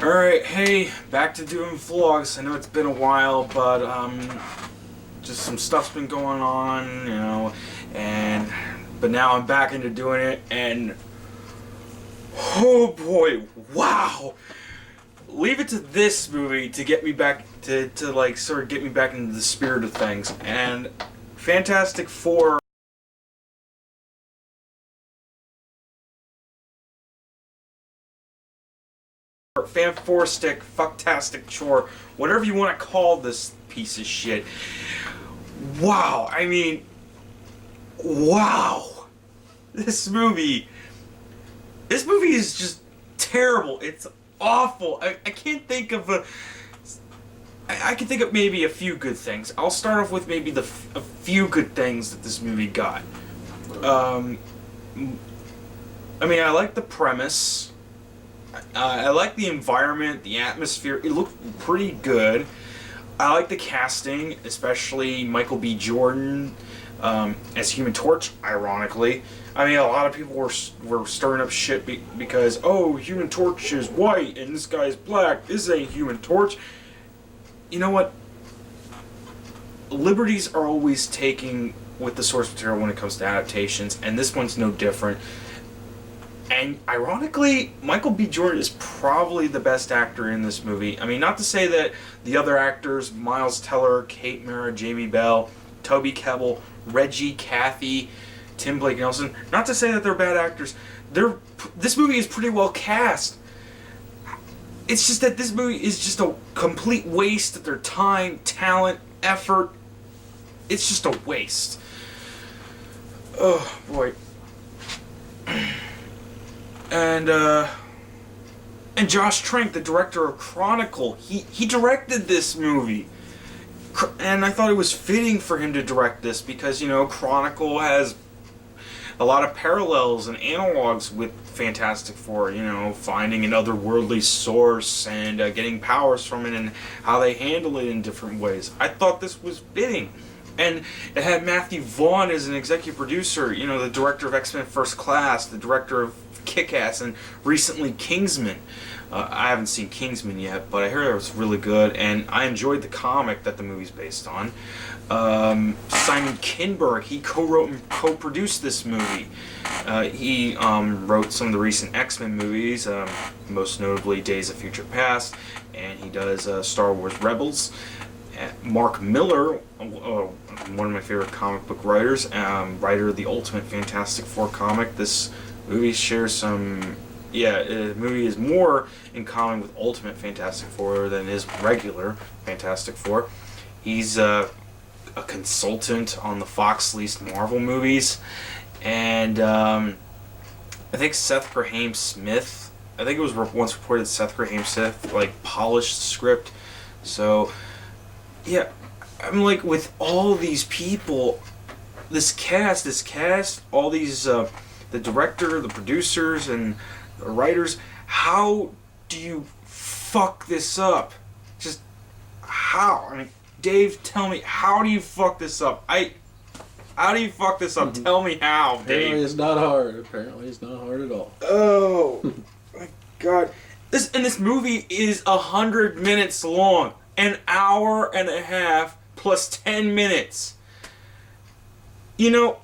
Alright, hey, back to doing vlogs. I know it's been a while, but just some stuff's been going on, but now I'm back into doing it, and oh boy, wow! Leave it to this movie to get me back to like sort of get me back into the spirit of things. And Fantastic Four Fanforstic, Fucktastic Chore, whatever you want to call this piece of shit. Wow, I mean, wow. This movie is just terrible. It's awful. I can't think of I can think of maybe a few good things. I'll start off with maybe a few good things that this movie got. I like the premise. I like the environment, the atmosphere. It looked pretty good. I like the casting, especially Michael B. Jordan as Human Torch, ironically. I mean, a lot of people were stirring up shit because, oh, Human Torch is white and this guy's black. This ain't Human Torch. You know what? Liberties are always taking with the source material when it comes to adaptations, and this one's no different. And ironically, Michael B. Jordan is probably the best actor in this movie. I mean, not to say that the other actors, Miles Teller, Kate Mara, Jamie Bell, Toby Kebbell, Reggie, Kathy, Tim Blake Nelson, not to say that they're bad actors. This movie is pretty well cast. It's just that this movie is just a complete waste of their time, talent, effort. It's just a waste. Oh, boy. And Josh Trank, the director of Chronicle, he directed this movie. And I thought it was fitting for him to direct this because, Chronicle has a lot of parallels and analogs with Fantastic Four, finding an otherworldly source and getting powers from it and how they handle it in different ways. I thought this was fitting. And it had Matthew Vaughn as an executive producer, the director of X-Men First Class, the director of Kick-Ass, and recently Kingsman. I haven't seen Kingsman yet, but I heard it was really good, and I enjoyed the comic that the movie's based on. Simon Kinberg, he co-wrote and co-produced this movie. He wrote some of the recent X-Men movies, most notably Days of Future Past, and he does Star Wars Rebels. Mark Miller, one of my favorite comic book writers, writer of the Ultimate Fantastic Four comic. This movie shares some... the movie is more in common with Ultimate Fantastic Four than is regular Fantastic Four. He's a consultant on the Fox-leased Marvel movies. And I think Seth Grahame Smith, I think it was once reported Seth Grahame Smith, polished the script. So... yeah, I'm like, with all these people, this cast, all these, the director, the producers, and the writers, how do you fuck this up? Just, how? I mean, Dave, tell me, how do you fuck this up? How do you fuck this up? Tell me how, Dave. Apparently it's not hard. Apparently it's not hard at all. Oh, my God. This movie is 100 minutes long. An hour and a half plus 10 minutes. I know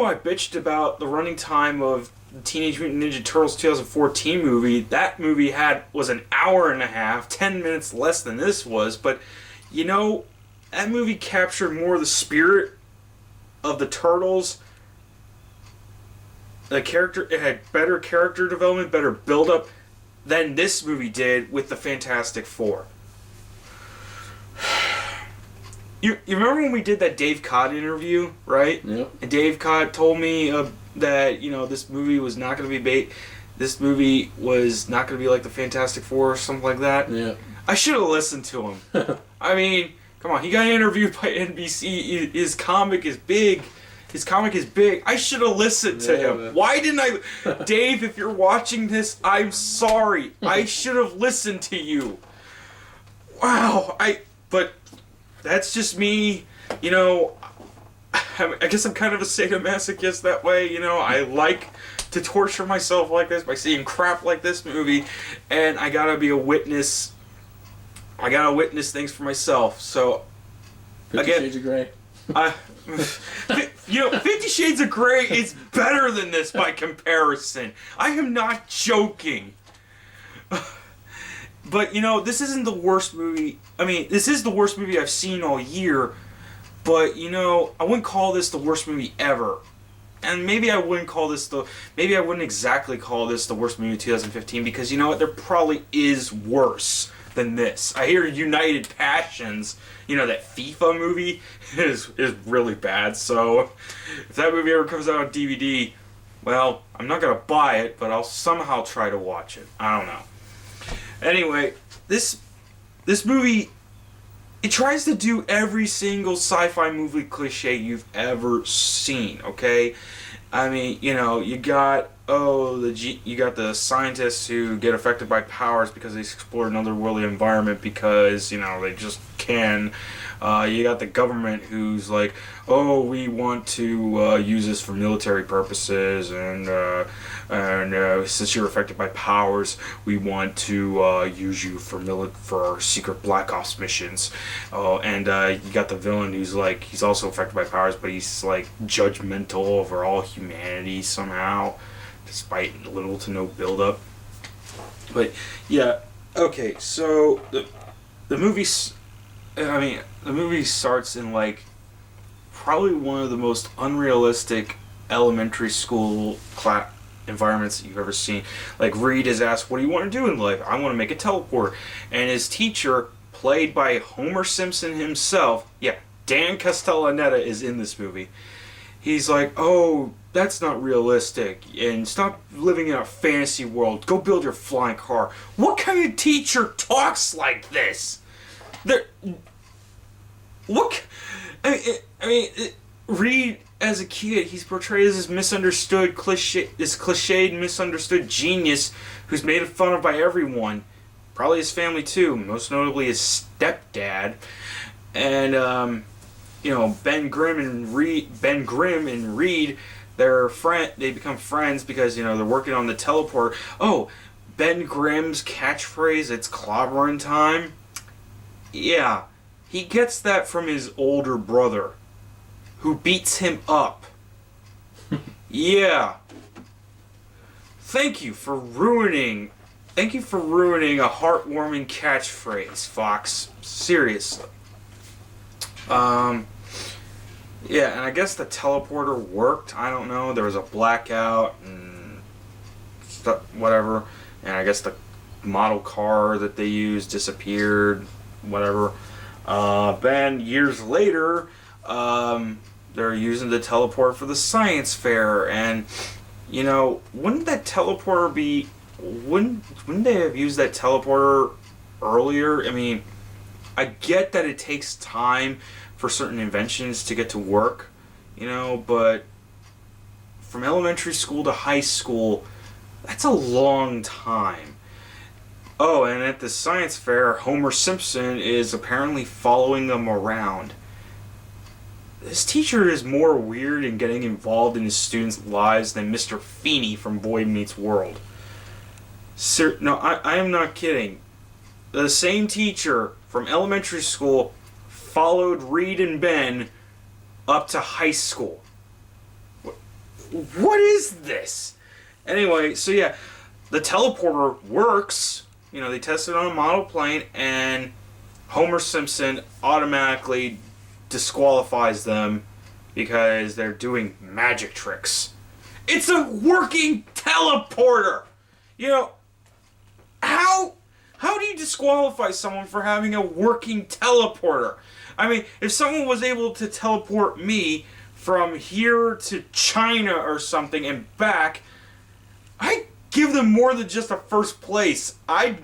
I bitched about the running time of the Teenage Mutant Ninja Turtles 2014 movie. That movie was an hour and a half, 10 minutes less than this was, but that movie captured more of the spirit of the Turtles. It had better character development, better build-up than this movie did with the Fantastic Four. You remember when we did that Dave Codd interview, right? Yep. And Dave Codd told me that this movie was not going to be this movie was not going to be like the Fantastic Four or something like that. Yeah. I should have listened to him. I mean, come on, he got interviewed by NBC. His comic is big. I should have listened to him. Man. Why didn't I... Dave, if you're watching this, I'm sorry. I should have listened to you. Wow. But that's just me. I guess I'm kind of a sadomasochist that way, you know. I like to torture myself like this by seeing crap like this movie, and I gotta be a witness. I gotta witness things for myself. So, 50 Shades of Grey. You know, 50 Shades of Grey is better than this by comparison. I am not joking. But, you know, this isn't the worst movie. I mean, this is the worst movie I've seen all year. But, you know, I wouldn't call this the worst movie ever. And maybe I wouldn't call this maybe I wouldn't exactly call this the worst movie of 2015, because, you know what, there probably is worse than this. I hear United Passions, you know, that FIFA movie, is really bad. So, if that movie ever comes out on DVD, well, I'm not going to buy it, but I'll somehow try to watch it. I don't know. Anyway, this movie, it tries to do every single sci-fi movie cliche you've ever seen, okay? I mean, you know, you got the scientists who get affected by powers because they explore another worldly environment because, you know, they just can. You got the government who's like, oh, we want to use this for military purposes, and since you're affected by powers, we want to use you for our secret Black Ops missions. And you got the villain who's like, he's also affected by powers, but he's like judgmental over all humanity somehow, despite little to no build-up. But yeah, okay, so the movie starts in like probably one of the most unrealistic elementary school environments that you've ever seen. Like, Reed is asked, what do you want to do in life? I want to make a teleport. And his teacher, played by Homer Simpson himself, yeah, Dan Castellaneta is in this movie. He's like, oh, that's not realistic, and stop living in a fantasy world. Go build your flying car. What kind of teacher talks like this? Reed, as a kid, he's portrayed as this cliched, misunderstood genius who's made fun of by everyone. Probably his family too, most notably his stepdad. And you know, Ben Grimm and Reed, they become friends because, you know, they're working on the teleport. Oh, Ben Grimm's catchphrase, it's clobbering time. Yeah, he gets that from his older brother, who beats him up. Yeah. Thank you for ruining a heartwarming catchphrase, Fox. Seriously. Yeah, and I guess the teleporter worked. I don't know. There was a blackout and stuff, whatever. And I guess the model car that they used disappeared, whatever. Then years later, they're using the teleporter for the science fair, and, you know, wouldn't they have used that teleporter earlier? I mean, I get that it takes time for certain inventions to get to work, you know, but from elementary school to high school, that's a long time. Oh, and at the science fair, Homer Simpson is apparently following them around. This teacher is more weird in getting involved in his students' lives than Mr. Feeney from Boy Meets World. No, I am not kidding. The same teacher from elementary school followed Reed and Ben up to high school. What is this? Anyway, so yeah, the teleporter works. You know, they tested it on a model plane, and Homer Simpson automatically disqualifies them because they're doing magic tricks. It's a working teleporter! You know, how do you disqualify someone for having a working teleporter? I mean, if someone was able to teleport me from here to China or something and back, I'd give them more than just a first place. I'd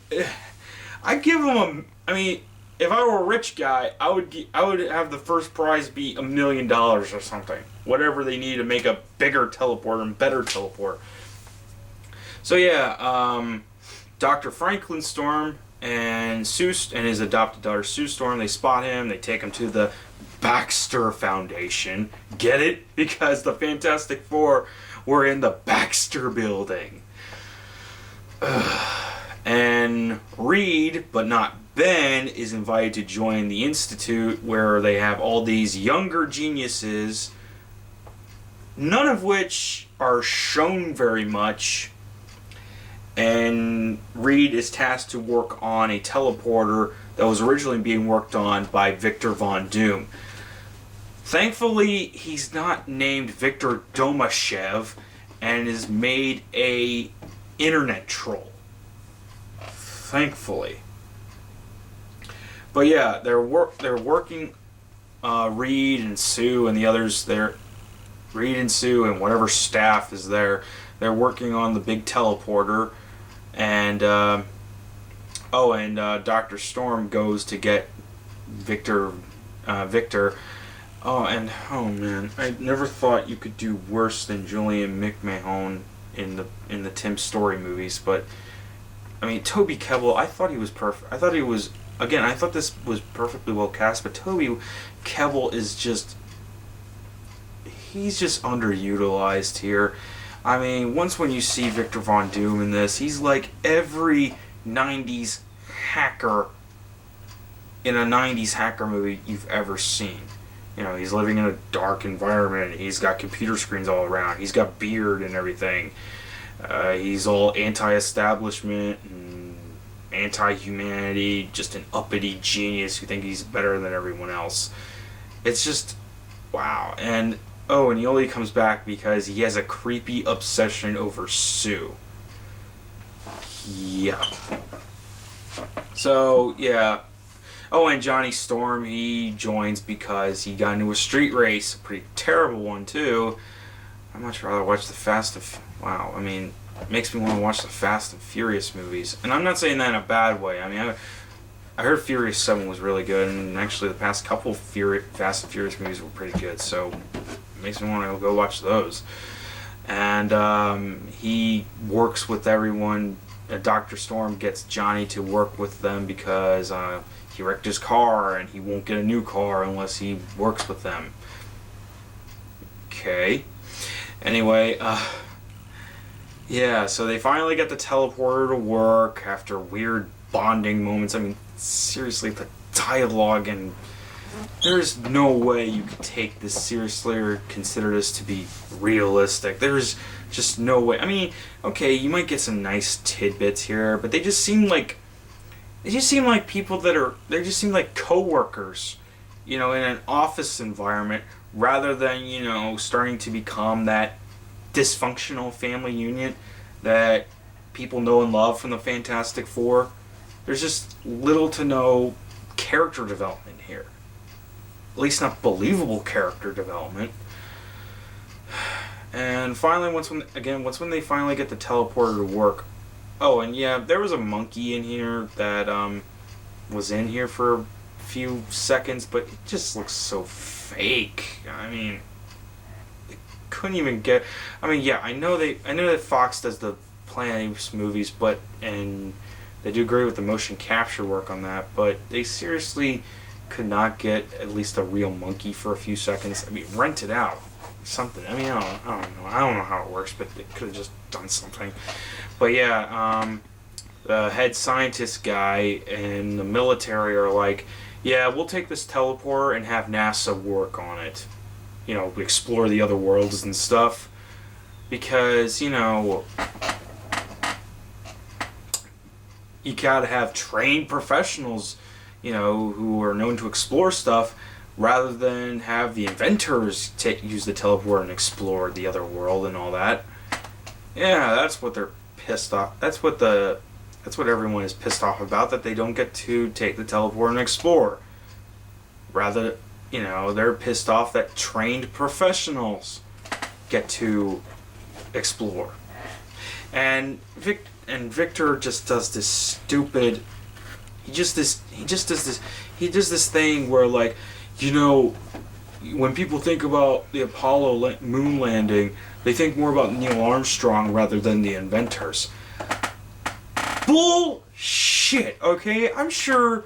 give them I mean, if I were a rich guy, I would have the first prize be $1 million or something. Whatever they need to make a bigger teleporter and better teleport. So yeah, Dr. Franklin Storm and his adopted daughter Sue Storm, they spot him, they take him to the Baxter Foundation. Get it? Because the Fantastic Four were in the Baxter Building. And Reed, but not Ben, is invited to join the Institute, where they have all these younger geniuses, none of which are shown very much. And Reed is tasked to work on a teleporter that was originally being worked on by Victor Von Doom. Thankfully, he's not named Victor Domashev and is made a internet troll. Thankfully. But yeah, they're working, Reed and Sue and the others there, Reed and Sue and whatever staff is there, they're working on the big teleporter, and Dr. Storm goes to get Victor. Oh man, I never thought you could do worse than Julian McMahon in the Tim Story movies, but I mean, Toby Kebbell, I thought he was perfect. I thought this was perfectly well cast, but Toby Kebbell is he's just underutilized here. I mean, when you see Victor Von Doom in this, he's like every 90s hacker in a 90s hacker movie you've ever seen. You know, he's living in a dark environment, he's got computer screens all around, he's got beard and everything. He's all anti-establishment and anti-humanity, just an uppity genius who thinks he's better than everyone else. It's just, wow. And he only comes back because he has a creepy obsession over Sue. Yeah. So, yeah. Oh, and Johnny Storm, he joins because he got into a street race, a pretty terrible one too. I'd much rather watch Wow, I mean, it makes me want to watch the Fast and Furious movies. And I'm not saying that in a bad way. I mean, I heard Furious 7 was really good, and actually the past couple Fast and Furious movies were pretty good, so it makes me want to go watch those. And he works with everyone. Dr. Storm gets Johnny to work with them because he wrecked his car, and he won't get a new car unless he works with them. Okay. Anyway, yeah, so they finally get the teleporter to work after weird bonding moments. I mean, seriously, the dialogue, and there's no way you could take this seriously or consider this to be realistic. There's just no way. I mean, okay, you might get some nice tidbits here, but they just seem like people they just seem like coworkers, you know, in an office environment, rather than, you know, starting to become that dysfunctional family unit that people know and love from the Fantastic Four. There's just little to no character development here. At least not believable character development. And finally, once when they finally get the teleporter to work. Oh, and yeah, there was a monkey in here that was in here for a few seconds, but it just looks so fake. I mean, they couldn't even get. I mean, yeah, I know that Fox does the Planet Apes movies, and they do great with the motion capture work on that, but they seriously could not get at least a real monkey for a few seconds. I mean, rent it out, something. I mean, I don't know how it works, but they could have just done something. But yeah, the head scientist guy and the military are like, yeah, we'll take this teleporter and have NASA work on it. You know, explore the other worlds and stuff. Because, you know, you gotta have trained professionals, you know, who are known to explore stuff, rather than have the inventors use the teleporter and explore the other world and all that. Yeah, that's what they're pissed off. That's what everyone is pissed off about, that they don't get to take the teleporter and explore. Rather, you know, they're pissed off that trained professionals get to explore. And Victor just does this stupid. He does this thing where, like, you know, when people think about the Apollo moon landing, they think more about Neil Armstrong rather than the inventors. Bullshit, okay? I'm sure.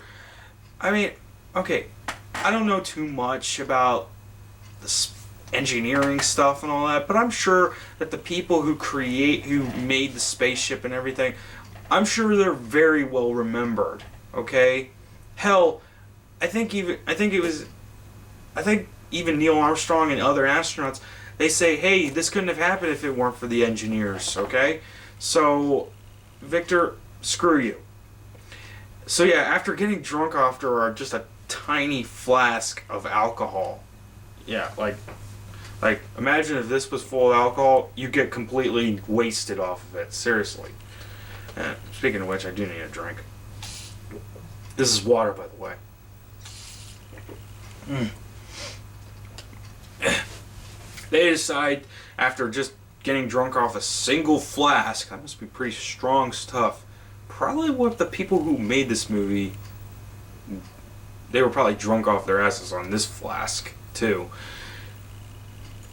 I mean, okay. I don't know too much about the engineering stuff and all that, but I'm sure that the people who made the spaceship and everything, I'm sure they're very well remembered. Okay, hell, I think even Neil Armstrong and other astronauts, they say, hey, this couldn't have happened if it weren't for the engineers. Okay, so Victor, screw you. So yeah, after getting drunk after just a tiny flask of alcohol, yeah, like imagine if this was full of alcohol, you get completely wasted off of it. Seriously. Speaking of which, I do need a drink. This is water, by the way. They decide, after just getting drunk off a single flask, that must be pretty strong stuff. Probably what the people who made this movie, they were probably drunk off their asses on this flask, too.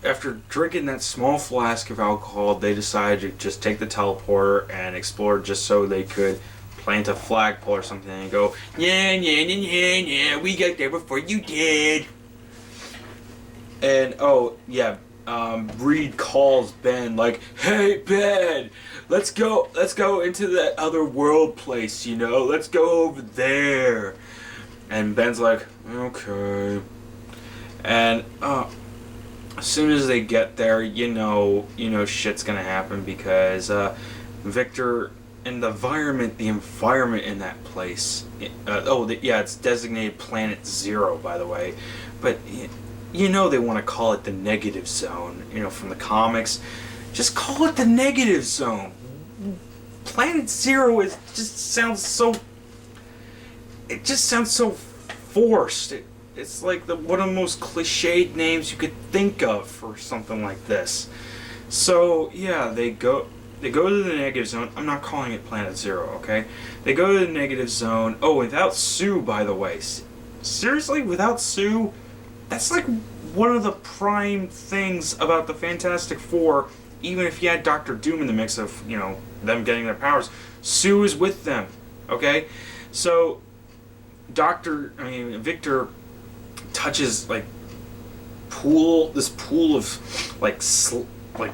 After drinking that small flask of alcohol, they decided to just take the teleporter and explore just so they could plant a flagpole or something and go, yeah, we got there before you did. And, oh, yeah, Reed calls Ben, like, hey, Ben, let's go into that other world place, let's go over there. And Ben's like, okay. And, as soon as they get there, shit's gonna happen because, Victor, and the environment in that place, it's designated Planet Zero, by the way, but, they want to call it the negative zone, from the comics. Just call it the negative zone. Planet Zero just sounds so forced. It's like one of the most cliched names you could think of for something like this. So, yeah, they go to the negative zone. I'm not calling it Planet Zero, okay? They go to the negative zone. Oh, without Sue, by the way. Seriously, without Sue? That's like one of the prime things about the Fantastic Four, even if you had Doctor Doom in the mix of, them getting their powers. Sue is with them, okay? So, Victor touches, this pool of,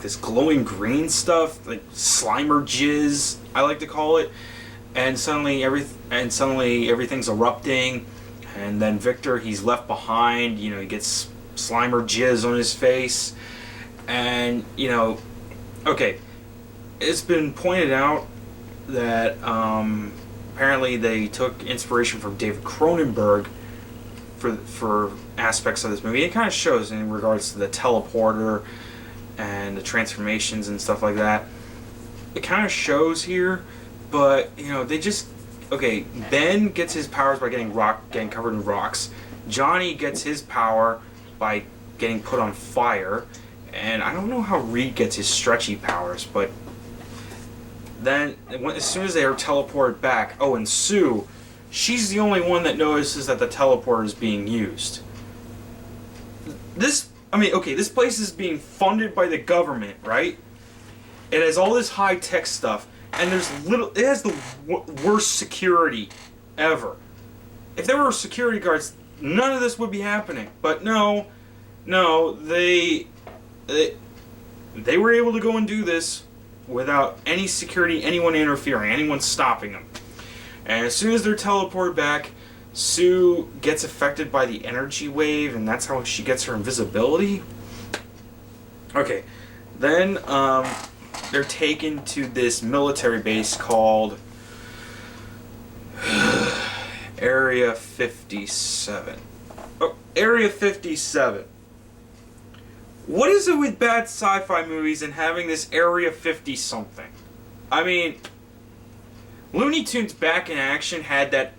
this glowing green stuff, like Slimer jizz, I like to call it, and suddenly everything's erupting. And then Victor, he's left behind, he gets Slimer jizz on his face. And, okay, it's been pointed out that apparently they took inspiration from David Cronenberg for aspects of this movie. It kind of shows in regards to the teleporter and the transformations and stuff like that. It kind of shows here, but, they just... Okay, Ben gets his powers by getting covered in rocks. Johnny gets his power by getting put on fire. And I don't know how Reed gets his stretchy powers, but then as soon as they are teleported back, oh, and Sue, she's the only one that notices that the teleporter is being used. This place is being funded by the government, right? It has all this high-tech stuff. And it has the worst security ever. If there were security guards, none of this would be happening. But no, they were able to go and do this without any security, anyone interfering, anyone stopping them. And as soon as they're teleported back, Sue gets affected by the energy wave, and that's how she gets her invisibility. Okay, then, they're taken to this military base called Area 57. Oh, Area 57. What is it with bad sci-fi movies and having this Area 50-something? I mean, Looney Tunes Back in Action had that...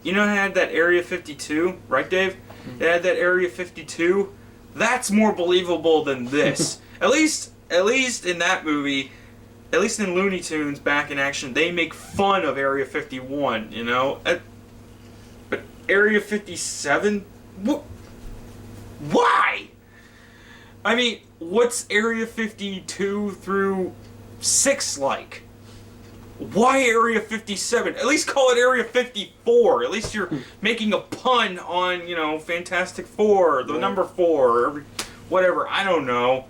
it had that Area 52, right, Dave? Mm-hmm. It had that Area 52. That's more believable than this. At least in that movie, at least in Looney Tunes Back in Action, they make fun of Area 51, But Area 57? Why? I mean, what's Area 52 through 6 like? Why Area 57? At least call it Area 54. At least you're making a pun on, Fantastic Four, the number 4, or whatever. I don't know.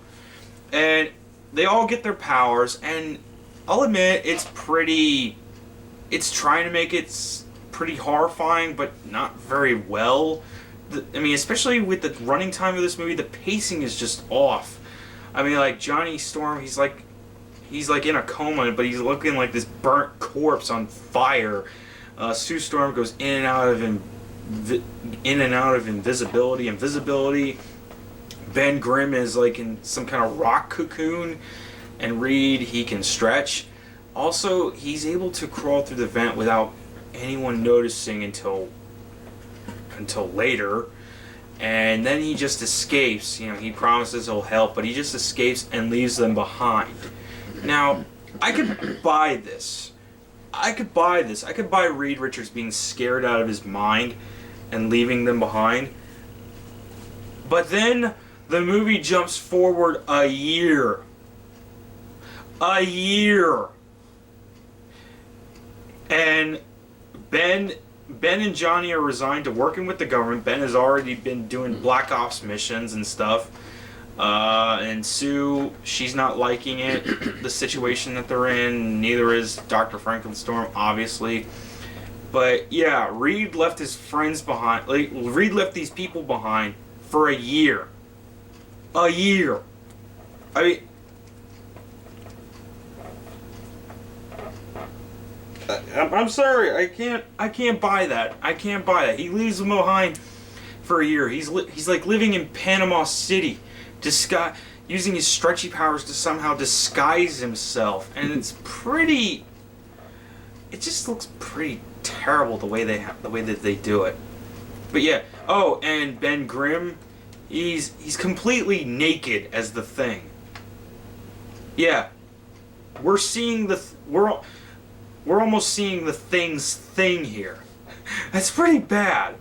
And they all get their powers, and I'll admit it's trying to make it pretty horrifying, but not very well. Especially with the running time of this movie, the pacing is just off. Like Johnny Storm, he's like in a coma, but he's looking like this burnt corpse on fire. Sue Storm goes in and out of invisibility. Ben Grimm is like in some kind of rock cocoon, and Reed, he can stretch. Also, he's able to crawl through the vent without anyone noticing until later. And then he just escapes. He promises he'll help, but he just escapes and leaves them behind. Now, I could buy this. I could buy Reed Richards being scared out of his mind and leaving them behind. But then the movie jumps forward a year. A year. And Ben and Johnny are resigned to working with the government. Ben has already been doing Black Ops missions and stuff. And Sue, she's not liking it, the situation that they're in. Neither is Dr. Franklin-Storm, obviously. But yeah, Reed left his friends behind. Reed left these people behind for a year. A year. I'm sorry. I can't buy that. I can't buy that. He leaves them behind for a year. He's like living in Panama City, using his stretchy powers to somehow disguise himself, and it just looks pretty terrible the way that they do it. But yeah. Oh, and Ben Grimm, he's completely naked as the Thing. Yeah, we're almost seeing the Thing's thing here. That's pretty bad.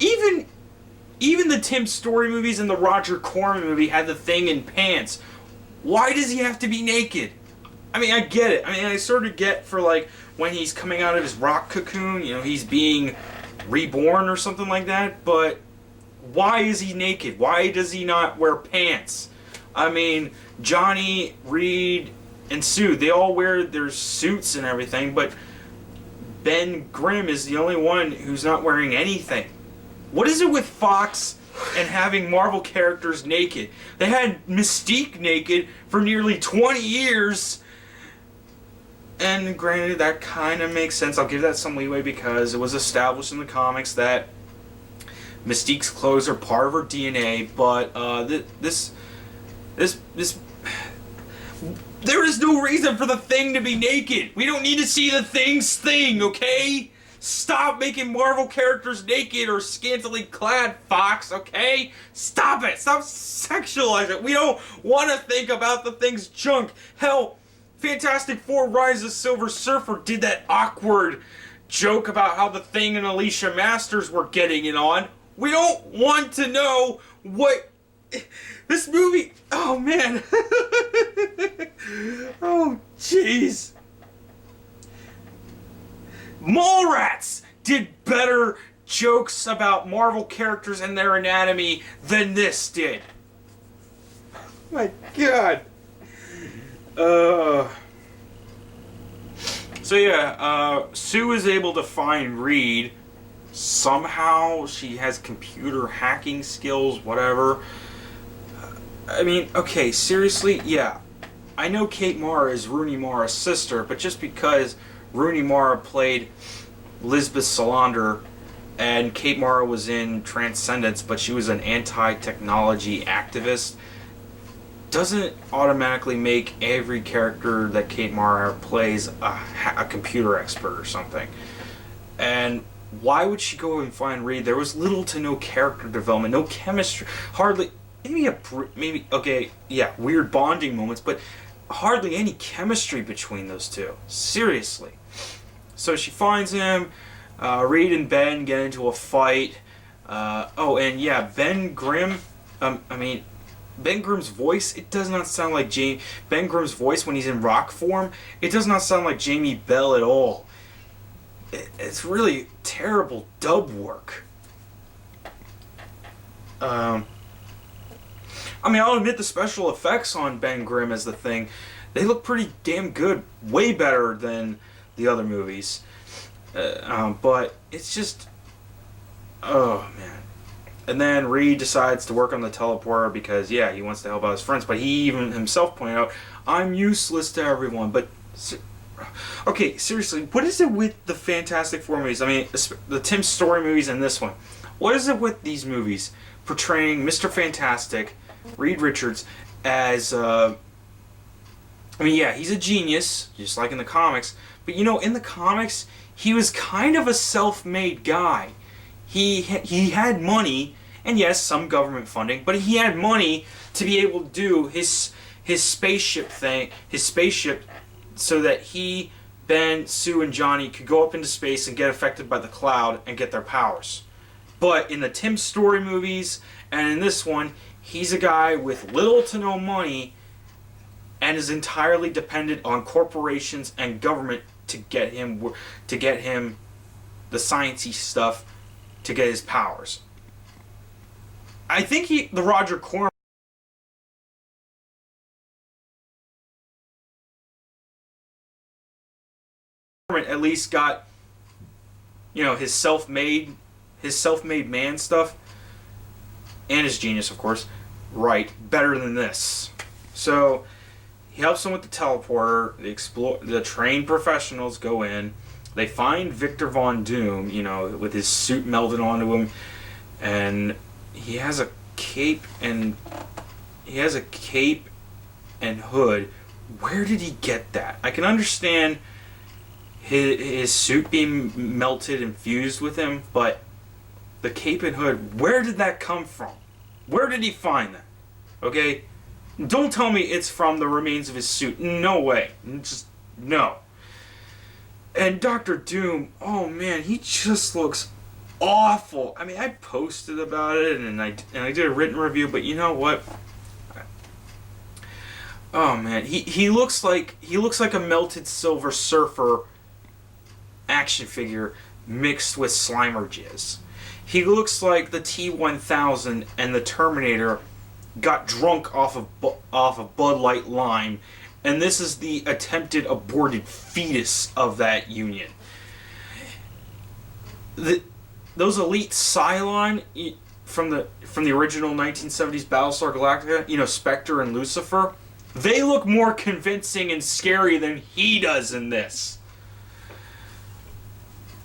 Even the Tim Story movies and the Roger Corman movie had the Thing in pants. Why does he have to be naked? I get it. I sort of get for when he's coming out of his rock cocoon, he's being reborn or something like that, but why is he naked? Why does he not wear pants? Johnny, Reed, and Sue, they all wear their suits and everything, but Ben Grimm is the only one who's not wearing anything. What is it with Fox and having Marvel characters naked? They had Mystique naked for nearly 20 years. And granted, that kind of makes sense. I'll give that some leeway because it was established in the comics that Mystique's clothes are part of her DNA, but there is no reason for the Thing to be naked. We don't need to see the Thing's thing, okay? Stop making Marvel characters naked or scantily clad, Fox, okay? Stop it! Stop sexualizing it! We don't want to think about the Thing's junk. Hell, Fantastic Four Rise of Silver Surfer did that awkward joke about how the Thing and Alicia Masters were getting it on. We don't want to know what... This movie... Oh, man. Oh, jeez. Mallrats did better jokes about Marvel characters and their anatomy than this did. My God. So yeah, Sue is able to find Reed. Somehow she has computer hacking skills, whatever. Okay, seriously, yeah. I know Kate Mara is Rooney Mara's sister, but just because Rooney Mara played Lisbeth Salander and Kate Mara was in Transcendence, but she was an anti-technology activist, doesn't automatically make every character that Kate Mara plays a computer expert or something. And why would she go and find Reed? There was little to no character development, no chemistry, hardly... weird bonding moments, but hardly any chemistry between those two. Seriously. So she finds him. Reed and Ben get into a fight. Ben Grimm. Ben Grimm's voice, it does not sound like Ben Grimm's voice when he's in rock form. It does not sound like Jamie Bell at all. It's really terrible dub work. I mean, I'll admit the special effects on Ben Grimm as the Thing, they look pretty damn good, way better than the other movies. But it's just, oh man. And then Reed decides to work on the teleporter because, yeah, he wants to help out his friends. But he even himself pointed out, I'm useless to everyone. But, okay, seriously, what is it with the Fantastic Four movies? I mean, the Tim Story movies and this one. What is it with these movies portraying Mr. Fantastic, Reed Richards, as, I mean, yeah, he's a genius, just like in the comics. But, you know, in the comics, he was kind of a self-made guy. He had money, and yes, some government funding, but he had money to be able to do his spaceship thing, so that he, Ben, Sue, and Johnny could go up into space and get affected by the cloud and get their powers. But in the Tim Story movies and in this one, he's a guy with little to no money and is entirely dependent on corporations and government to get him the sciencey stuff to get his powers. I think the Roger Corman at least got, you know, his self-made man stuff and his genius, of course, right, better than this. So he helps them with the teleporter. The trained professionals go in. They find Victor Von Doom, you know, with his suit melded onto him, and he has a cape and hood. Where did he get that? I can understand his suit being melted and fused with him, but the cape and hood, where did that come from? Where did he find that? Okay? Don't tell me it's from the remains of his suit. No way. Just no. And Dr. Doom, oh man, he just looks awful. I mean, I posted about it and I did a written review, but you know what? Oh man, he looks like a melted Silver Surfer action figure mixed with Slimer jizz. He looks like the T-1000 and the Terminator got drunk off of Bud Light Lime, and this is the attempted aborted fetus of that union. Those elite Cylon from the original 1970s Battlestar Galactica, you know, Spectre and Lucifer, they look more convincing and scary than he does in this.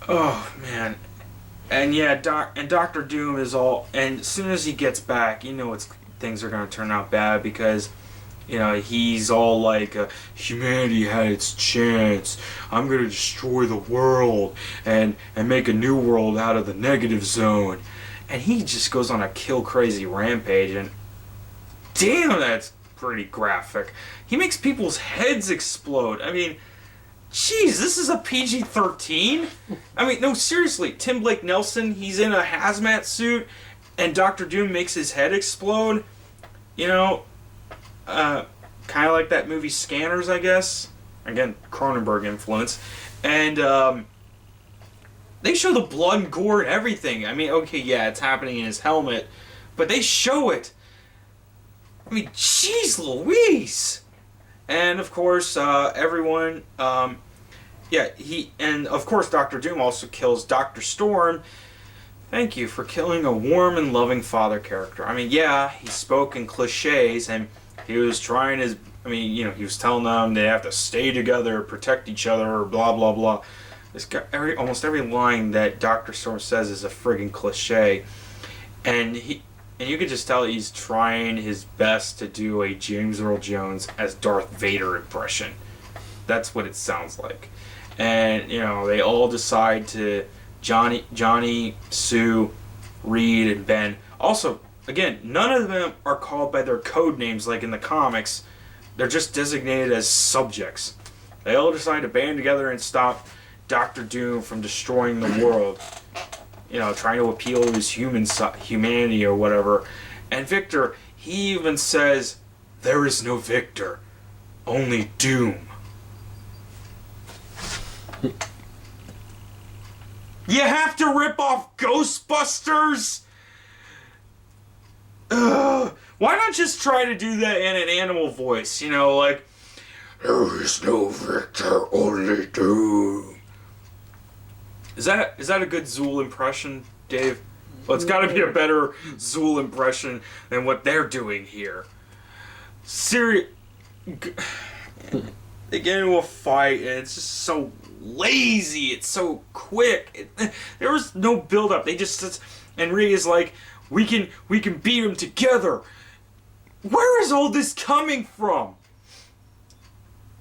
Oh man. And yeah, Dr. Doom is all, and as soon as he gets back, you know things are going to turn out bad because, you know, he's all like, humanity had its chance. I'm going to destroy the world and make a new world out of the negative zone. And he just goes on a kill crazy rampage, and damn, that's pretty graphic. He makes people's heads explode. I mean, jeez, this is a PG-13? I mean, no, seriously, Tim Blake Nelson, he's in a hazmat suit, and Dr. Doom makes his head explode. You know, kind of like that movie Scanners, I guess. Again, Cronenberg influence. And they show the blood and gore and everything. I mean, okay, yeah, it's happening in his helmet, but they show it. I mean, jeez Louise! And of course, everyone, of course Dr. Doom also kills Dr. Storm. Thank you for killing a warm and loving father character. I mean, yeah, he spoke in cliches, and he was trying his, I mean, you know, he was telling them they have to stay together, protect each other, blah, blah, blah. This guy, almost every line that Dr. Storm says is a friggin' cliche. And you can just tell he's trying his best to do a James Earl Jones as Darth Vader impression. That's what it sounds like. And, you know, they all decide to, Johnny, Sue, Reed, and Ben. Also, again, none of them are called by their code names like in the comics. They're just designated as subjects. They all decide to band together and stop Dr. Doom from destroying the world. You know, trying to appeal to his humanity or whatever. And Victor, he even says, "There is no Victor, only doom." You have to rip off Ghostbusters? Ugh. Why not just try to do that in an animal voice? You know, like, "There is no Victor, only doom." Is that a good Zool impression, Dave? Well, it's got to be a better Zool impression than what they're doing here. They get into a fight, and it's just so lazy. It's so quick. There was no build-up. They just... And Rhea is like, we can beat them together. Where is all this coming from?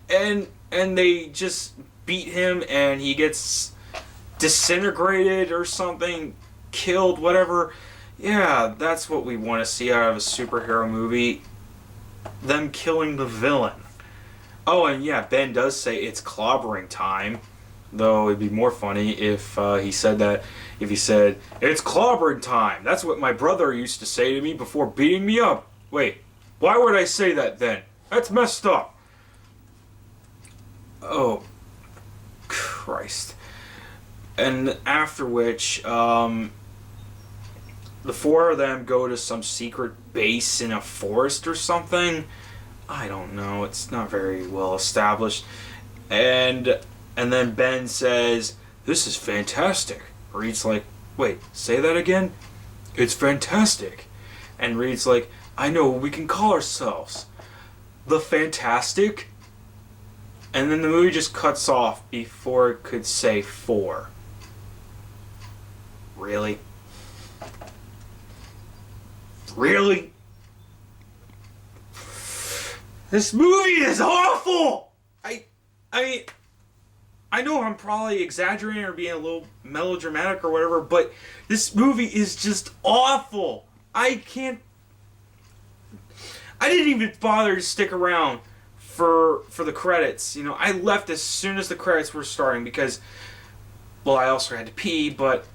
And they just beat him, and he gets disintegrated or something, killed, whatever. Yeah, that's what we want to see out of a superhero movie. Them killing the villain. Oh, and yeah, Ben does say it's clobbering time. Though it'd be more funny if he said that. If he said, "It's clobbering time. That's what my brother used to say to me before beating me up." Wait, why would I say that then? That's messed up. Oh, Christ. And after which, the four of them go to some secret base in a forest or something. I don't know. It's not very well established. And then Ben says, "This is fantastic." Reed's like, "Wait, say that again?" "It's fantastic." And Reed's like, "I know what we can call ourselves. The Fantastic." And then the movie just cuts off before it could say 4. Really? Really? This movie is awful! I mean, I know I'm probably exaggerating or being a little melodramatic or whatever, but this movie is just awful. I didn't even bother to stick around for the credits. You know, I left as soon as the credits were starting because, well, I also had to pee, but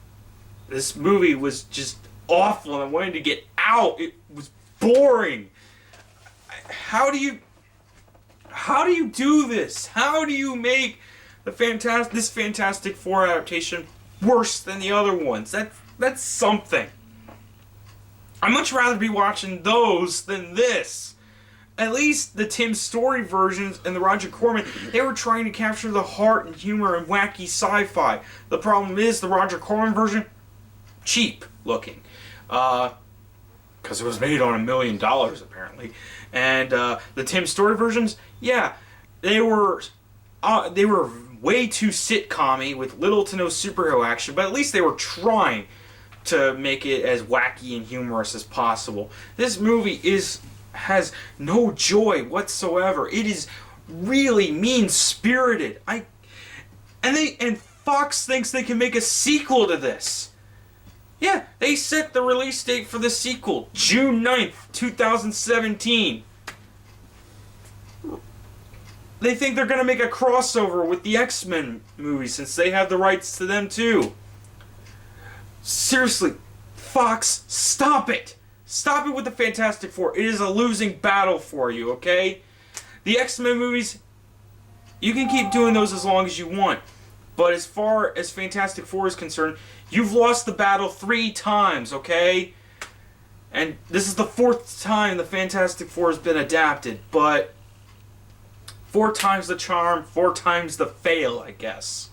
this movie was just awful and I wanted to get out. It was boring. How do you do this? How do you make this Fantastic Four adaptation worse than the other ones? That's something. I'd much rather be watching those than this. At least the Tim Story versions and the Roger Corman, they were trying to capture the heart and humor and wacky sci-fi. The problem is the Roger Corman version, cheap looking. Because it was made on $1 million apparently. And the Tim Story versions, yeah, they were way too sitcom-y with little to no superhero action, but at least they were trying to make it as wacky and humorous as possible. This movie has no joy whatsoever. It is really mean-spirited. And Fox thinks they can make a sequel to this. Yeah, they set the release date for the sequel, June 9th, 2017. They think they're going to make a crossover with the X-Men movie since they have the rights to them too. Seriously, Fox, stop it! Stop it with the Fantastic Four. It is a losing battle for you, okay? The X-Men movies, you can keep doing those as long as you want. But as far as Fantastic Four is concerned, you've lost the battle 3 times, okay? And this is the 4th time the Fantastic Four has been adapted, but 4 times the charm, 4 times the fail, I guess.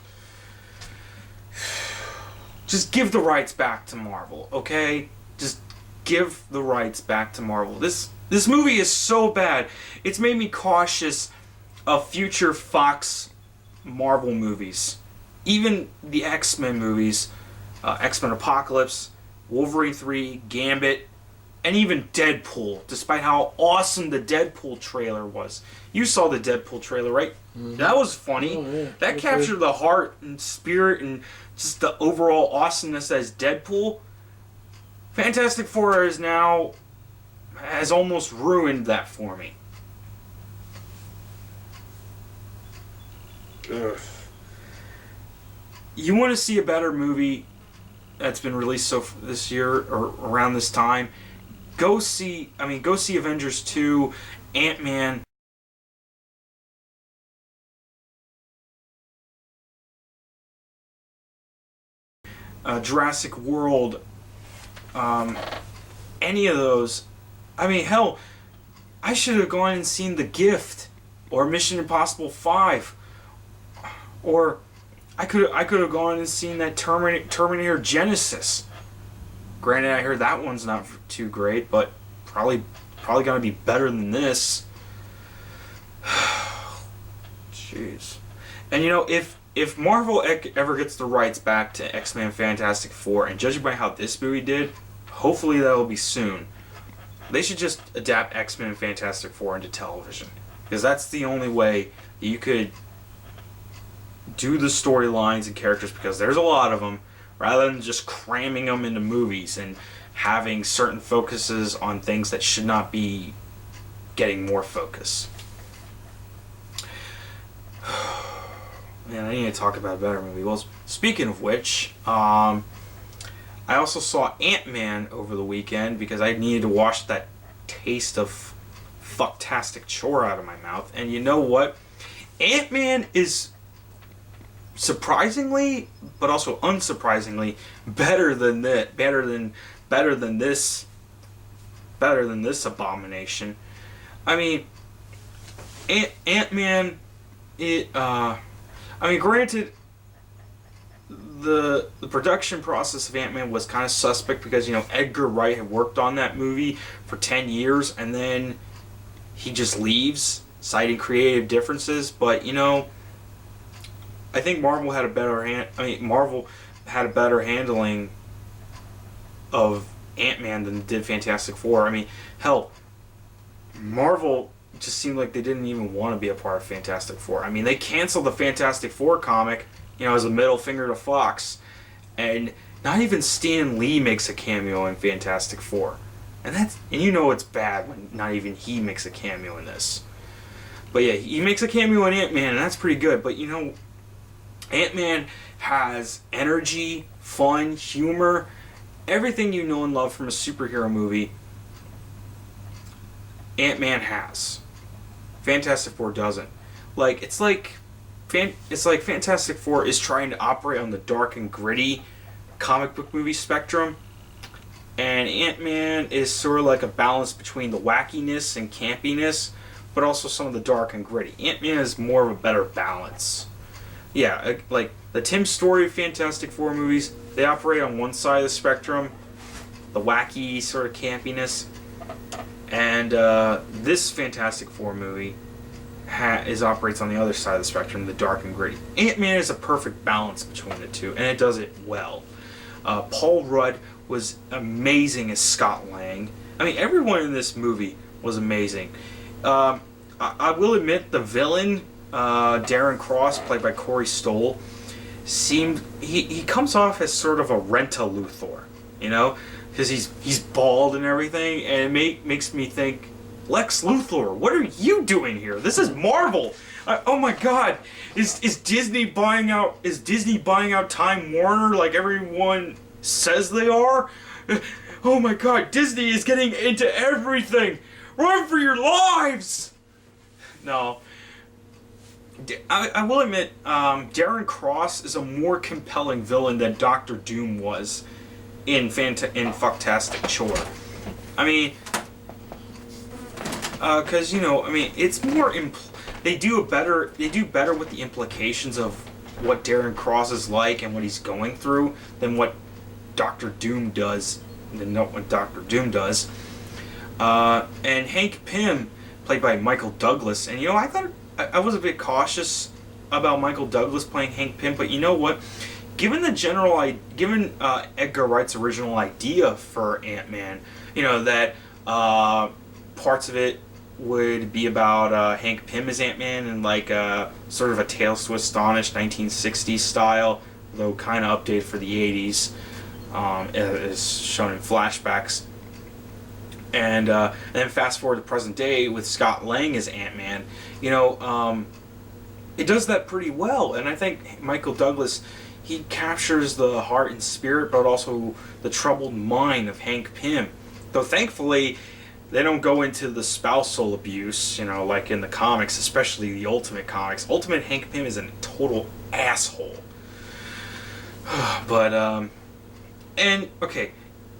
Just give the rights back to Marvel, okay? Just give the rights back to Marvel. This movie is so bad, it's made me cautious of future Fox Marvel movies. Even the X-Men movies, X-Men Apocalypse, Wolverine 3, Gambit, and even Deadpool, despite how awesome the Deadpool trailer was. You saw the Deadpool trailer, right? Mm-hmm. That was funny. Oh, yeah. That captured the heart and spirit and just the overall awesomeness as Deadpool. Fantastic Four has almost ruined that for me. Ugh. You want to see a better movie that's been released this year or around this time? go see Avengers 2, Ant-Man. Jurassic World, any of those. I mean, hell, I should have gone and seen The Gift or Mission Impossible 5, or I could have gone and seen that Terminator Genesis. Granted, I heard that one's not too great, but probably gonna be better than this. Jeez. And if Marvel ever gets the rights back to X-Men Fantastic Four, and judging by how this movie did, hopefully that will be soon. They should just adapt X-Men Fantastic Four into television, because that's the only way that you could do the storylines and characters, because there's a lot of them, rather than just cramming them into movies and having certain focuses on things that should not be getting more focus. Man, I need to talk about a better movie. Well, speaking of which, I also saw Ant-Man over the weekend because I needed to wash that taste of fucktastic chore out of my mouth. And you know what? Ant-Man is surprisingly, but also unsurprisingly, better than this abomination. I mean, Ant-Man, granted, the production process of Ant-Man was kind of suspect because, Edgar Wright had worked on that movie for 10 years and then he just leaves, citing creative differences. But, I think Marvel had a better handling of Ant-Man than did Fantastic Four. I mean, hell, Marvel just seemed like they didn't even want to be a part of Fantastic Four. I mean, they canceled the Fantastic Four comic, as a middle finger to Fox, and not even Stan Lee makes a cameo in Fantastic Four, and it's bad when not even he makes a cameo in this. But yeah, he makes a cameo in Ant-Man, and that's pretty good. But Ant-Man has energy, fun, humor, everything you know and love from a superhero movie. Ant-Man has. Fantastic Four doesn't. It's like Fantastic Four is trying to operate on the dark and gritty comic book movie spectrum, and Ant-Man is sort of like a balance between the wackiness and campiness, but also some of the dark and gritty. Ant-Man is more of a better balance. Yeah, like the Tim Story Fantastic Four movies, they operate on one side of the spectrum, the wacky sort of campiness, and this Fantastic Four movie operates on the other side of the spectrum, the dark and gritty. Ant-Man is a perfect balance between the two, and it does it well. Paul Rudd was amazing as Scott Lang. I mean, everyone in this movie was amazing. I will admit the villain, Darren Cross, played by Corey Stoll, he comes off as sort of a Rent-a-Luthor, because he's bald and everything, and it makes me think, Lex Luthor, what are you doing here? This is Marvel. Oh my God, is Disney buying out Time Warner like everyone says they are? Oh my God, Disney is getting into everything. Run for your lives. No, I will admit, Darren Cross is a more compelling villain than Doctor Doom was in Fucktastic Chore. I mean, because it's more they do better with the implications of what Darren Cross is like and what he's going through than what Doctor Doom does. And Hank Pym, played by Michael Douglas, and I thought I was a bit cautious about Michael Douglas playing Hank Pym, but you know what? Given Edgar Wright's original idea for Ant-Man, that parts of it would be about Hank Pym as Ant-Man and sort of a Tales to Astonish 1960s style, though kind of updated for the 80s, is shown in flashbacks. And then fast forward to present day with Scott Lang as Ant-Man, it does that pretty well. And I think Michael Douglas, he captures the heart and spirit, but also the troubled mind of Hank Pym. Though thankfully, they don't go into the spousal abuse, like in the comics, especially the Ultimate comics. Ultimate Hank Pym is a total asshole. But and okay,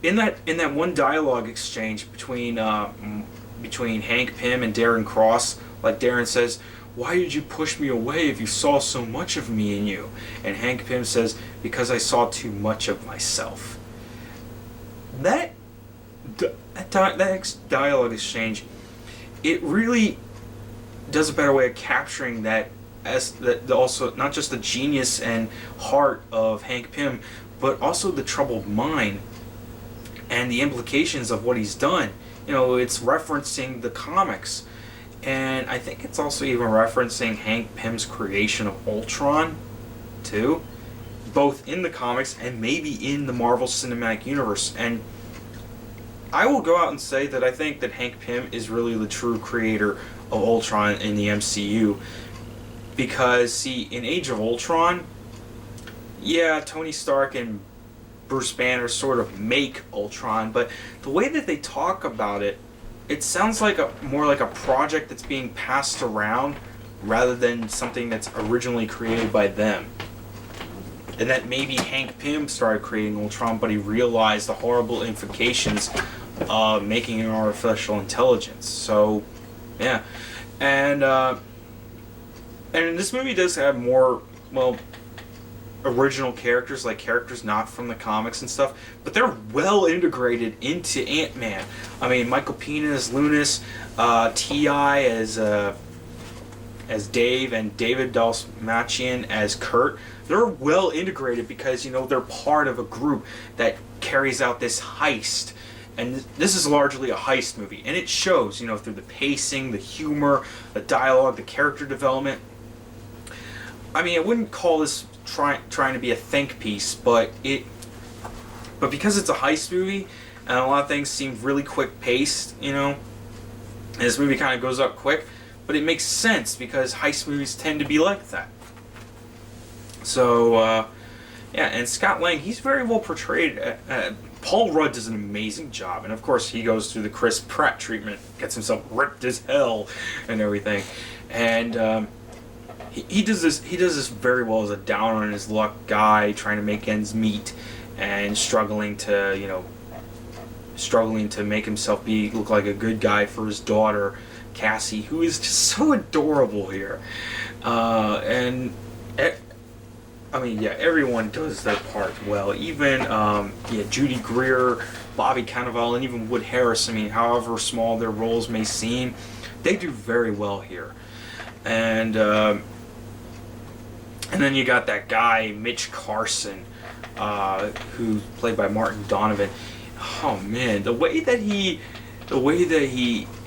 in that one dialogue exchange between Hank Pym and Darren Cross, like Darren says, "Why did you push me away if you saw so much of me in you?" And Hank Pym says, "Because I saw too much of myself." That dialogue exchange, it really does a better way of capturing that, as that also not just the genius and heart of Hank Pym, but also the troubled mind and the implications of what he's done. It's referencing the comics, and I think it's also even referencing Hank Pym's creation of Ultron too, both in the comics and maybe in the Marvel Cinematic Universe. And I will go out and say that I think that Hank Pym is really the true creator of Ultron in the MCU. Because, see, in Age of Ultron, yeah, Tony Stark and Bruce Banner sort of make Ultron, but the way that they talk about it, it sounds like more like a project that's being passed around rather than something that's originally created by them. And that maybe Hank Pym started creating Ultron, but he realized the horrible implications of making an artificial intelligence. So, yeah. And this movie does have more, original characters, like characters not from the comics and stuff, but they're well integrated into Ant-Man. I mean, Michael Pena as Lunas, T.I. as Dave, and David Dastmalchian as Kurt. They're well integrated because, they're part of a group that carries out this heist. And this is largely a heist movie. And it shows, through the pacing, the humor, the dialogue, the character development. I mean, I wouldn't call this trying to be a think piece, but because it's a heist movie, and a lot of things seem really quick paced, and this movie kind of goes up quick, but it makes sense because heist movies tend to be like that. So, yeah, and Scott Lang, he's very well portrayed. Paul Rudd does an amazing job, and of course he goes through the Chris Pratt treatment, gets himself ripped as hell and everything, and he does this very well as a down on his luck guy trying to make ends meet and struggling to make himself look like a good guy for his daughter Cassie, who is just so adorable here, everyone does their part well. Even Judy Greer, Bobby Cannavale, and even Wood Harris. I mean, however small their roles may seem, they do very well here. And then you got that guy Mitch Carson, who's played by Martin Donovan. Oh man, the way that he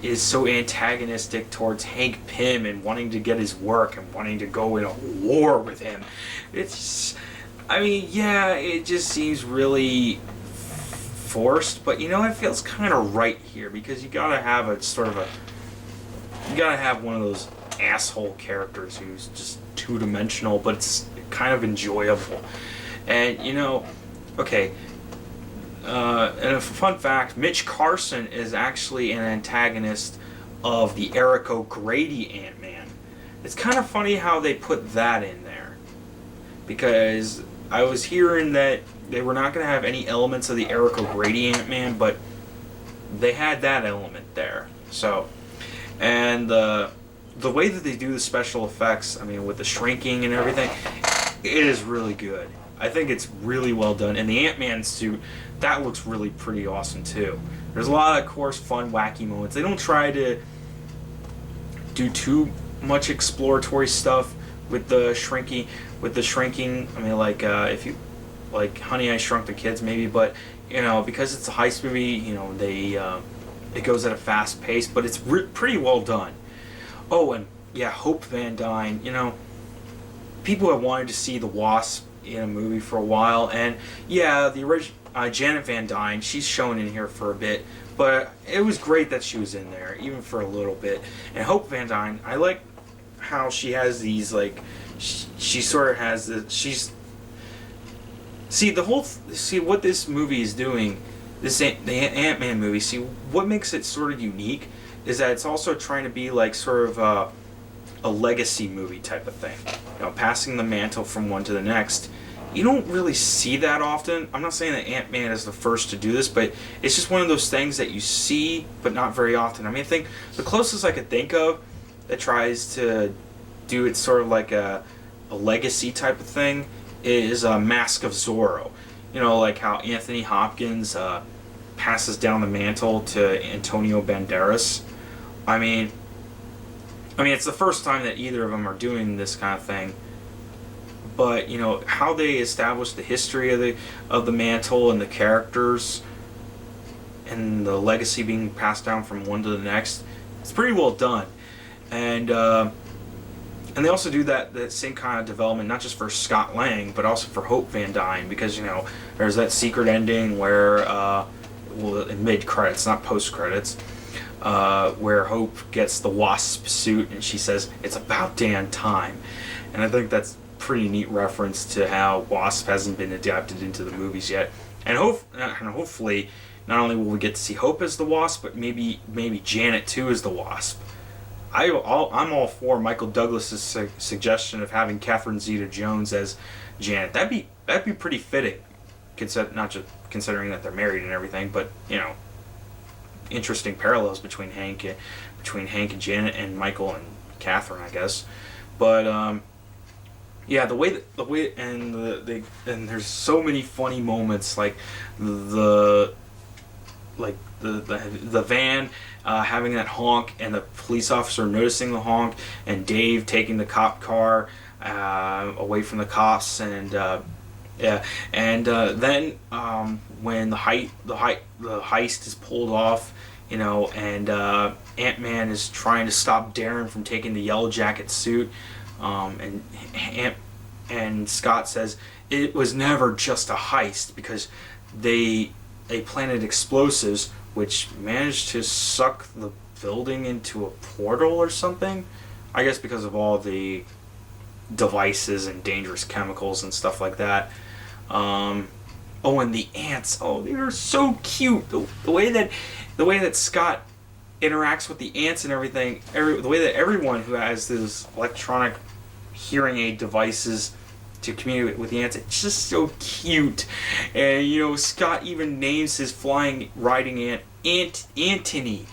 is so antagonistic towards Hank Pym and wanting to get his work and wanting to go in a war with him. It just seems really forced, but it feels kind of right here because you gotta have one of those asshole characters who's just two-dimensional, but it's kind of enjoyable. And okay. And a fun fact, Mitch Carson is actually an antagonist of the Eric O'Grady Ant-Man. It's kind of funny how they put that in there, because I was hearing that they were not going to have any elements of the Eric O'Grady Ant-Man, but they had that element there. So, and the way that they do the special effects, I mean, with the shrinking and everything, it is really good. I think it's really well done. And the Ant-Man suit, that looks really pretty awesome too. There's a lot of course, fun, wacky moments. They don't try to do too much exploratory stuff with the shrinking. I mean, if you like Honey, I Shrunk the Kids, maybe, but because it's a heist movie, it goes at a fast pace, but it's pretty well done. Oh, and yeah, Hope Van Dyne. People have wanted to see the Wasp in a movie for a while, and yeah, the original Janet Van Dyne, she's shown in here for a bit, but it was great that she was in there, even for a little bit. And Hope Van Dyne, I like how she has these she sort of has this. What this movie is doing the Ant-Man movie. See, what makes it sort of unique is that it's also trying to be like sort of a legacy movie type of thing. Passing the mantle from one to the next. You don't really see that often. I'm not saying that Ant-Man is the first to do this, but it's just one of those things that you see, but not very often. I mean, I think the closest I could think of that tries to do it sort of like a legacy type of thing is Mask of Zorro. Like how Anthony Hopkins passes down the mantle to Antonio Banderas. I mean, it's the first time that either of them are doing this kind of thing. But how they establish the history of the mantle and the characters and the legacy being passed down from one to the next, it's pretty well done. And they also do that same kind of development not just for Scott Lang but also for Hope Van Dyne, because there's that secret ending where in mid credits, not post credits, where Hope gets the Wasp suit and she says it's about damn time, and I think that's pretty neat reference to how Wasp hasn't been adapted into the movies yet. And hopefully, not only will we get to see Hope as the Wasp, but maybe Janet too as the Wasp. I'm all for Michael Douglas's suggestion of having Catherine Zeta-Jones as Janet. That'd be pretty fitting, not just considering that they're married and everything, but interesting parallels between Hank and Janet and Michael and Catherine, I guess. But yeah, the way and there's so many funny moments, like the van having that honk and the police officer noticing the honk and Dave taking the cop car away from the cops, and then when the heist is pulled off, and Ant-Man is trying to stop Darren from taking the Yellow Jacket suit. And Scott says it was never just a heist because they planted explosives which managed to suck the building into a portal or something. I guess because of all the devices and dangerous chemicals and stuff like that. And the ants. Oh, they are so cute. The way that Scott interacts with the ants and everything, the way that everyone who has those electronic hearing aid devices to communicate with the ants, it's just so cute. And Scott even names his riding ant Antony.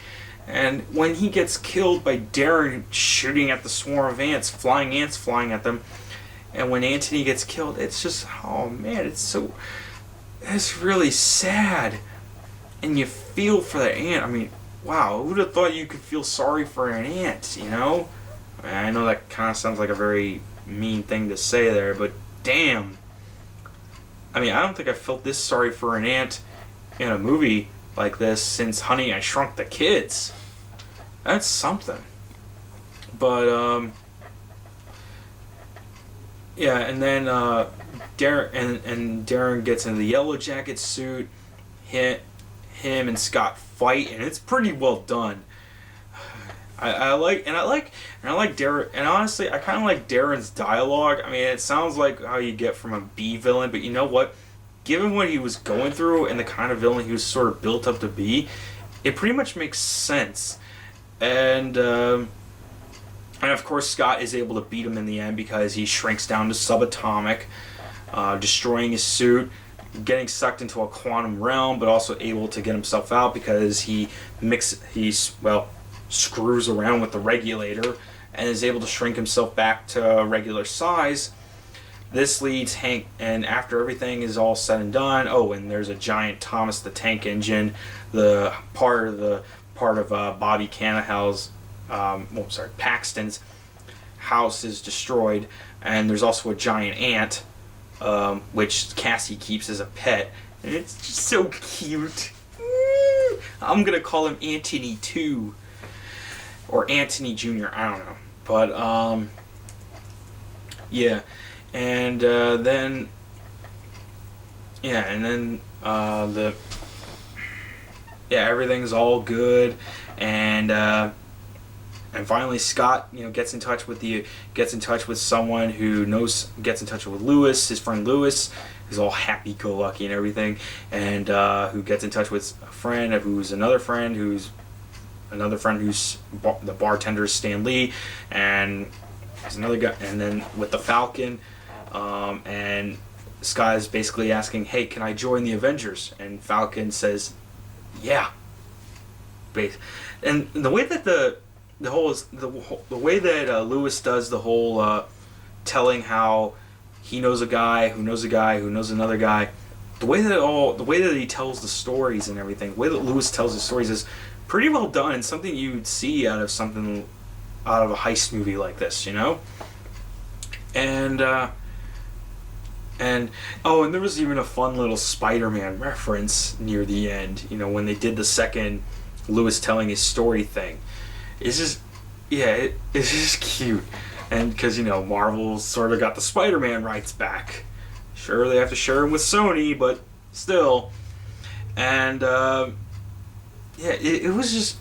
And when he gets killed by Darren shooting at the swarm of ants flying at them, and when Antony gets killed, it's just, oh man, it's really sad. And you feel for the ant. I mean, wow, who would have thought you could feel sorry for an ant, I know that kind of sounds like a very mean thing to say there, but damn. I mean, I don't think I felt this sorry for an ant in a movie like this since Honey, I Shrunk the Kids. That's something. But, yeah, and then Darren gets into the Yellow Jacket suit. Him and Scott fight, and it's pretty well done. I like Darren, and honestly, I kind of like Darren's dialogue. I mean, it sounds like how you get from a B villain, but you know what? Given what he was going through and the kind of villain he was sort of built up to be, it pretty much makes sense. And of course, Scott is able to beat him in the end because he shrinks down to subatomic, destroying his suit, getting sucked into a quantum realm, but also able to get himself out because he screws around with the regulator and is able to shrink himself back to regular size. This leads Hank, and after everything is all said and done, and there's a giant Thomas the Tank Engine, the part of Bobby Cannavale's, Paxton's house is destroyed, and there's also a giant ant, which Cassie keeps as a pet, and it's just so cute. I'm gonna call him Antony too, or Antony Jr. I don't know, but yeah, and then everything's all good, and finally Scott, gets in touch with someone who gets in touch with Lewis, his friend Lewis, who's all happy-go-lucky and everything, and who gets in touch with a friend who's another friend who's the bartender Stan Lee, and there's another guy, and then with the Falcon, and Sky's basically asking, hey, can I join the Avengers? And Falcon says, yeah. And the way that the way that Lewis does the whole telling how he knows a guy who knows a guy who knows another guy, the way that he tells the stories and everything, the way that Lewis tells his stories is pretty well done, and something you'd see out of a heist movie like this, you know. And there was even a fun little Spider-Man reference near the end, you know, when they did the second Lewis telling his story thing. It's just, yeah, it's just cute. And because, you know, Marvel sort of got the Spider-Man rights back. Sure, they have to share them with Sony, but still. And, it was just,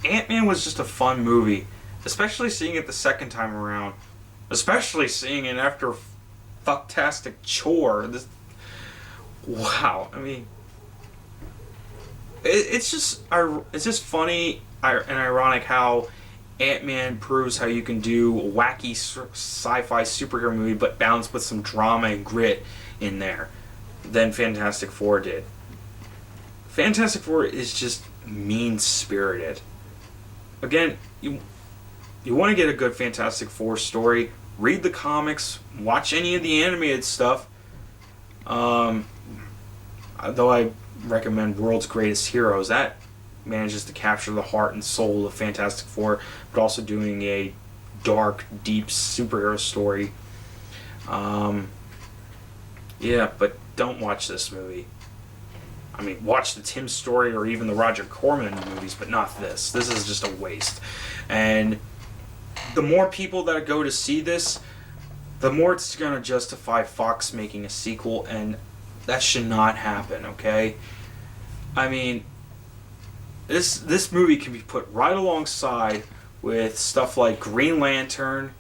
Ant-Man was just a fun movie. Especially seeing it the second time around. Especially seeing it after Fucktastic Chore. Wow, I mean, it's just funny and ironic how Ant-Man proves how you can do a wacky sci-fi superhero movie, but balanced with some drama and grit in there than Fantastic Four did. Fantastic Four is just mean-spirited. Again, you want to get a good Fantastic Four story, read the comics, watch any of the animated stuff. Though I recommend World's Greatest Heroes, that manages to capture the heart and soul of Fantastic Four, but also doing a dark, deep superhero story. Yeah, but don't watch this movie. I mean, watch the Tim Story or even the Roger Corman movies, but not this. This is just a waste. And the more people that go to see this, the more it's going to justify Fox making a sequel, and that should not happen, okay? I mean, this movie can be put right alongside with stuff like Green Lantern,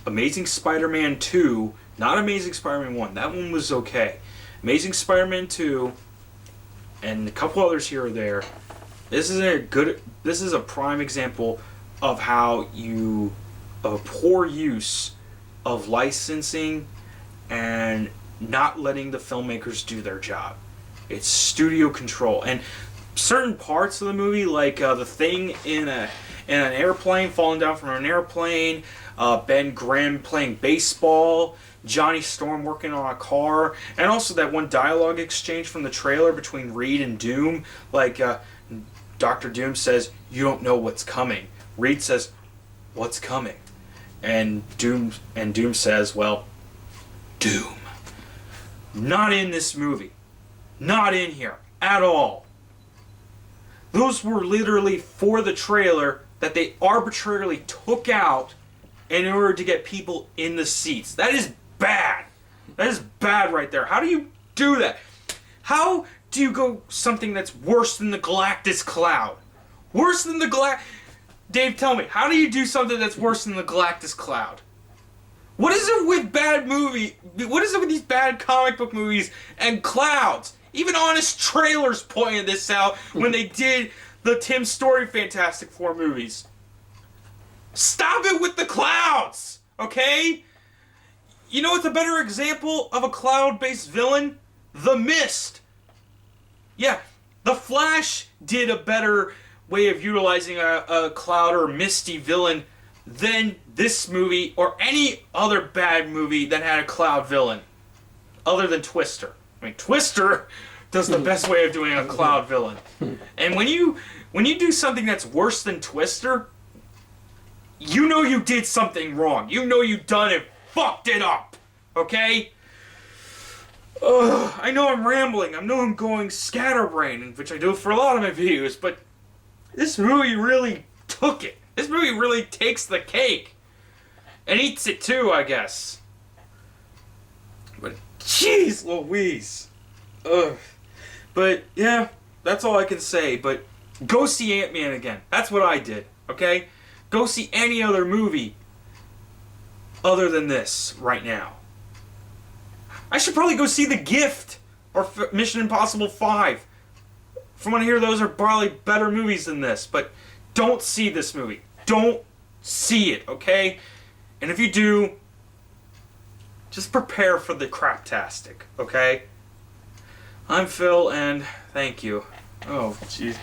Amazing Spider-Man 2, not Amazing Spider-Man 1, that one was okay. Amazing Spider-Man 2, and a couple others here or there. This is a prime example of how of a poor use of licensing and not letting the filmmakers do their job. It's studio control, and certain parts of the movie, like the thing in an airplane, falling down from an airplane, Ben Grimm playing baseball, Johnny Storm working on a car, and also that one dialogue exchange from the trailer between Reed and Doom, like Dr. Doom says, "You don't know what's coming." Reed says, "What's coming?" And Doom says, "Well, Doom." Not in this movie. Not in here at all. Those were literally for the trailer that they arbitrarily took out in order to get people in the seats. That is bad. That is bad right there. How do you do that? How do you go something that's worse than the Galactus Cloud? Worse than the Dave, tell me, how do you do something that's worse than the Galactus Cloud? What is it with what is it with these bad comic book movies and clouds? Even Honest Trailers pointed this out when they did the Tim Story Fantastic Four movies. Stop it with the clouds, okay? You know what's a better example of a cloud-based villain? The Mist. Yeah, The Flash did a better way of utilizing a cloud or misty villain than this movie or any other bad movie that had a cloud villain, other than Twister. I mean, Twister does the best way of doing a cloud villain. And when you do something that's worse than Twister, you know you did something wrong. You know you done it, fucked it up. Okay? I know I'm rambling. I know I'm going scatterbrain, which I do for a lot of my videos, but this movie really took it. This movie really takes the cake. And eats it too, I guess. But jeez Louise. Ugh. But yeah, that's all I can say. But go see Ant-Man again. That's what I did, okay? Go see any other movie other than this right now. I should probably go see The Gift or Mission Impossible 5. From what I hear, those are probably better movies than this. But don't see this movie. Don't see it, okay? And if you do, just prepare for the craptastic, okay? I'm Phil, and thank you. Oh, jeez.